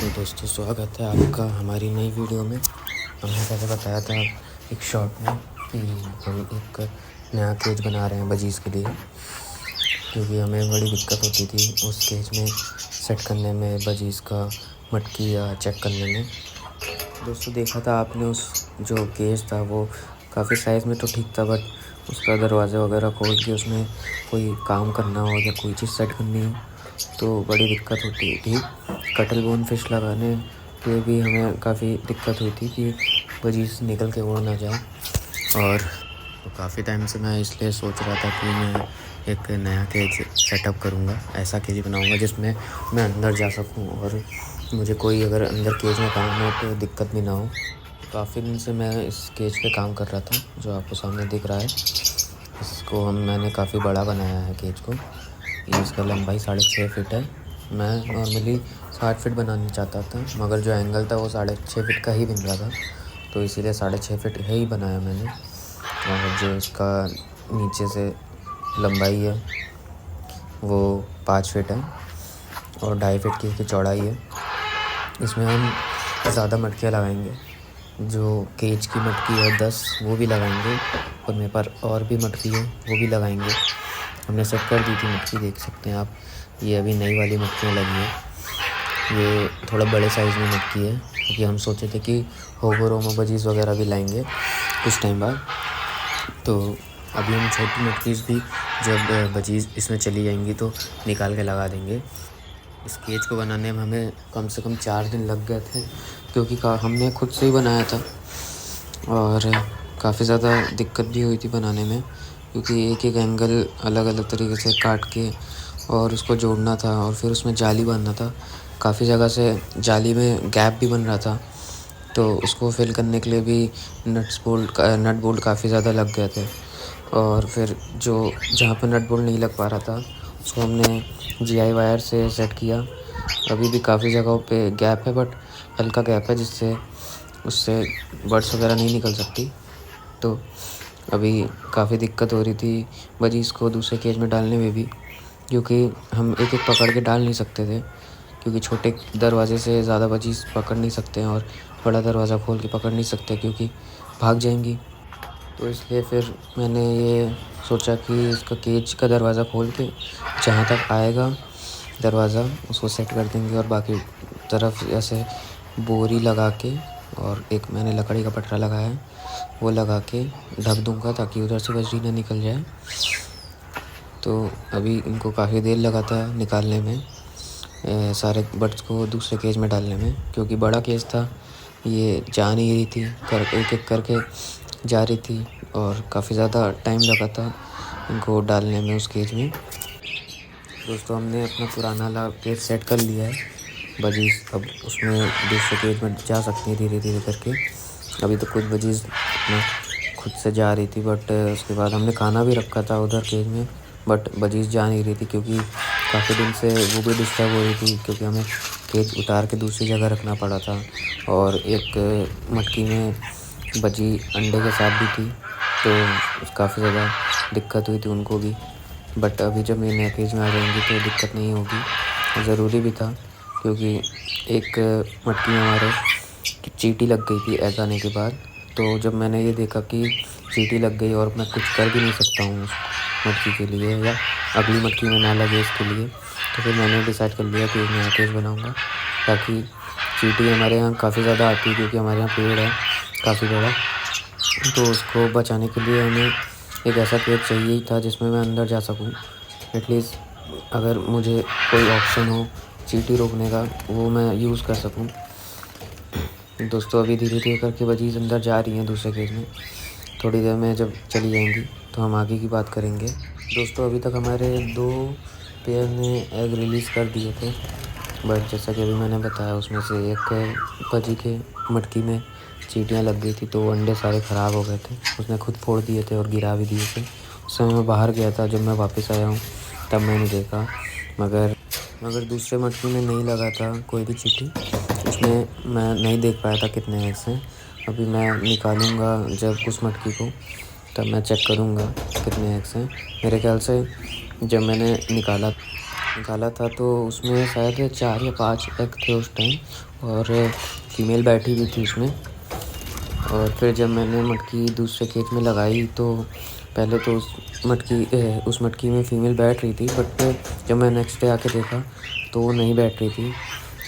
तो दोस्तों स्वागत है आपका हमारी नई वीडियो में। हमने पहले बताया था एक शॉर्ट में कि हम एक नया केज बना रहे हैं बजीज़ के लिए, क्योंकि हमें बड़ी दिक्कत होती थी उस केज में सेट करने में, बजीज़ का मटकी या चेक करने में। दोस्तों देखा था आपने उस जो केज था वो काफ़ी साइज़ में तो ठीक था, बट उसका दरवाज़ा वगैरह खोल के उसमें कोई काम करना हो या कोई चीज़ सेट करनी हो तो बड़ी दिक्कत होती थी। कटल बोन फिश लगाने के भी हमें काफ़ी दिक्कत हुई थी कि बजीज़ निकल के उड़ ना जाए। और तो काफ़ी टाइम से मैं इसलिए सोच रहा था कि मैं एक नया केज सेटअप करूँगा, ऐसा केज बनाऊँगा जिसमें मैं अंदर जा सकूँ और मुझे कोई अगर अंदर केज में काम हो तो दिक्कत भी ना हो। काफ़ी दिन से मैं इस केज पे काम कर रहा था, जो आपको सामने दिख रहा है। इसको मैंने काफ़ी बड़ा बनाया है केज को। इसका लंबाई 6.5 फीट है। मैं नॉर्मली 60 फीट बनाना चाहता था, मगर जो एंगल था वो 6.5 फीट का ही बन रहा था, तो इसीलिए 6.5 फीट ही बनाया मैंने। और जो इसका नीचे से लंबाई है वो 5 फीट है और 2.5 फीट की इसकी चौड़ाई है। इसमें हम ज़्यादा मटकियाँ लगाएंगे, जो केज की मटकी है 10 वो भी लगाएंगे, और मेरे पास और भी मटकी है वो भी लगाएंगे। हमने सेट कर दी थी मटकी, देख सकते हैं आप। ये अभी नई वाली मटकियाँ लगी हैं। ये थोड़ा बड़े साइज़ में मटकी है, क्योंकि हम सोचे थे कि होगो में बजीज़ वगैरह भी लाएंगे कुछ टाइम बाद। तो अभी हम छोटी मटकीज़ भी जब बजीज़ इसमें चली जाएंगी तो निकाल के लगा देंगे। इस केज को बनाने में हमें कम से कम 4 दिन लग गए थे, क्योंकि हमने खुद से ही बनाया था और काफ़ी ज़्यादा दिक्कत भी हुई थी बनाने में, क्योंकि एक एक एंगल अलग अलग तरीके से काट के और उसको जोड़ना था और फिर उसमें जाली बांधना था। काफ़ी जगह से जाली में गैप भी बन रहा था, तो उसको फिल करने के लिए भी नट बोल्ट काफ़ी ज़्यादा लग गए थे। और फिर जो जहाँ पे नट बोल्ट नहीं लग पा रहा था उसको हमने जीआई वायर से सेट किया। अभी भी काफ़ी जगहों पे गैप है, बट हल्का गैप है, जिससे उससे बर्ड्स वगैरह नहीं निकल सकती। तो अभी काफ़ी दिक्कत हो रही थी बजीज़ को दूसरे केज में डालने में भी, क्योंकि हम एक एक पकड़ के डाल नहीं सकते थे, क्योंकि छोटे दरवाजे से ज़्यादा बजीज़ पकड़ नहीं सकते हैं और बड़ा दरवाज़ा खोल के पकड़ नहीं सकते क्योंकि भाग जाएंगी। तो इसलिए फिर मैंने ये सोचा कि इसका केज का दरवाज़ा खोल के जहाँ तक आएगा दरवाज़ा उसको सेट कर देंगे, और बाकी तरफ ऐसे बोरी लगा के और एक मैंने लकड़ी का पटरा लगाया है वो लगा के ढक दूँगा, ताकि उधर से बजरी ना निकल जाए। तो अभी इनको काफ़ी देर लगा था निकालने में, सारे बर्ड्स को दूसरे केज में डालने में, क्योंकि बड़ा केज था, ये जा नहीं रही थी, एक एक करके जा रही थी और काफ़ी ज़्यादा टाइम लगा था इनको डालने में उस केज में। दोस्तों हमने अपना पुराना वाला केज सेट कर लिया है, बजीज़ अब उसमें दूसरे केज में जा सकती हैं धीरे धीरे करके। अभी तो कुछ बजीज़ खुद से जा रही थी, बट उसके बाद हमने खाना भी रखा था उधर केज में, बट बजीज़ जा नहीं रही थी, क्योंकि काफ़ी दिन से वो भी डिस्टर्ब हो रही थी, क्योंकि हमें केज उतार के दूसरी जगह रखना पड़ा था। और एक मटकी में बजी अंडे के साथ भी थी, तो काफ़ी ज़्यादा दिक्कत हुई थी उनको भी। बट अभी जब ये नए केज में आ जाएंगी तो दिक्कत नहीं होगी, ज़रूरी भी था, क्योंकि एक मटकी में हमारे चींटी लग गई थी एग आने के बाद। तो जब मैंने ये देखा कि चींटी लग गई और मैं कुछ कर भी नहीं सकता हूँ उस मटकी के लिए, या अगली मटकी में ना लगे इसके लिए, तो फिर मैंने डिसाइड कर लिया कि एक नया केज बनाऊँगा, ताकि चींटी हमारे यहाँ काफ़ी ज़्यादा आती है, क्योंकि हमारे यहाँ पेड़ है काफ़ी बड़ा। तो उसको बचाने के लिए हमें एक ऐसा केज चाहिए ही था जिसमें मैं अंदर जा सकूँ। एटलीस्ट अगर मुझे कोई ऑप्शन हो चींटी रोकने का, वो मैं यूज़ कर सकूँ। दोस्तों अभी धीरे धीरे करके बजीज़ अंदर जा रही हैं दूसरे केज में, थोड़ी देर में जब चली जाएंगी तो हम आगे की बात करेंगे। दोस्तों अभी तक हमारे 2 पेयर ने एग रिलीज़ कर दिए थे, बट जैसा कि अभी मैंने बताया उसमें से एक बजी के मटकी में चींटियाँ लग गई थी, तो अंडे सारे ख़राब हो गए थे। उसने खुद फोड़ दिए थे और गिरा भी दिए थे। उस समय मैं बाहर गया था, जब मैं वापस आया हूँ तब मैंने देखा, मगर दूसरे मटकी में नहीं लगा था कोई भी चींटी। उसमें मैं नहीं देख पाया था कितने एग्स हैं। अभी मैं निकालूँगा जब उस मटकी को, तब मैं चेक करूँगा कितने एग्स हैं। मेरे ख्याल से जब मैंने निकाला निकाला था तो उसमें शायद 4 या 5 एग थे उस टाइम, और फीमेल बैठी हुई थी उसमें। और फिर जब मैंने मटकी दूसरे खेत में लगाई तो पहले तो उस मटकी में फ़ीमेल बैठ रही थी, बट जब मैं नेक्स्ट डे आके देखा तो वो नहीं बैठ रही थी।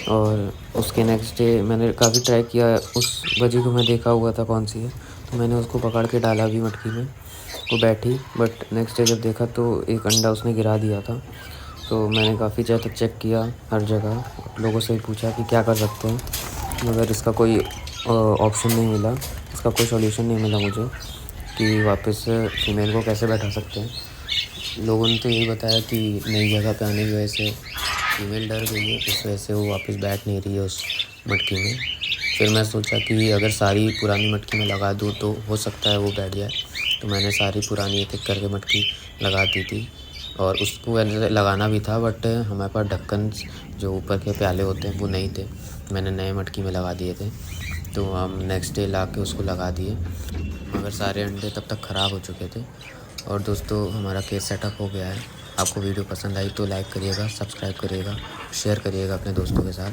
और उसके नेक्स्ट डे मैंने काफ़ी ट्राई किया, उस बजी को मैं देखा हुआ था कौन सी है, तो मैंने उसको पकड़ के डाला भी मटकी में, वो बैठी। बट नेक्स्ट डे जब देखा तो एक अंडा उसने गिरा दिया था। तो मैंने काफ़ी ज़्यादा चेक किया हर जगह, लोगों से पूछा कि क्या कर सकते हैं, मगर इसका कोई ऑप्शन नहीं मिला, इसका कोई सॉल्यूशन नहीं मिला मुझे कि वापस फीमेल को कैसे बैठा सकते हैं। लोगों ने तो यही बताया कि नई जगह पे आने की वजह से फीमेल डर गई है, इस वजह से वो वापस बैठ नहीं रही है उस मटकी में। फिर मैं सोचा कि अगर सारी पुरानी मटकी में लगा दूँ तो हो सकता है वो बैठ जाए, तो मैंने सारी पुरानी एक एक करके मटकी लगा दी थी। और उसको वैसे लगाना भी था, बट हमारे पास ढक्कन जो ऊपर के प्याले होते हैं वो नहीं थे, मैंने नए मटकी में लगा दिए थे। तो हम नेक्स्ट डे ला के उसको लगा दिए, मगर सारे अंडे तब तक ख़राब हो चुके थे। और दोस्तों, हमारा केज सेटअप हो गया है। आपको वीडियो पसंद आई तो लाइक करिएगा, सब्सक्राइब करिएगा, शेयर करिएगा अपने दोस्तों के साथ।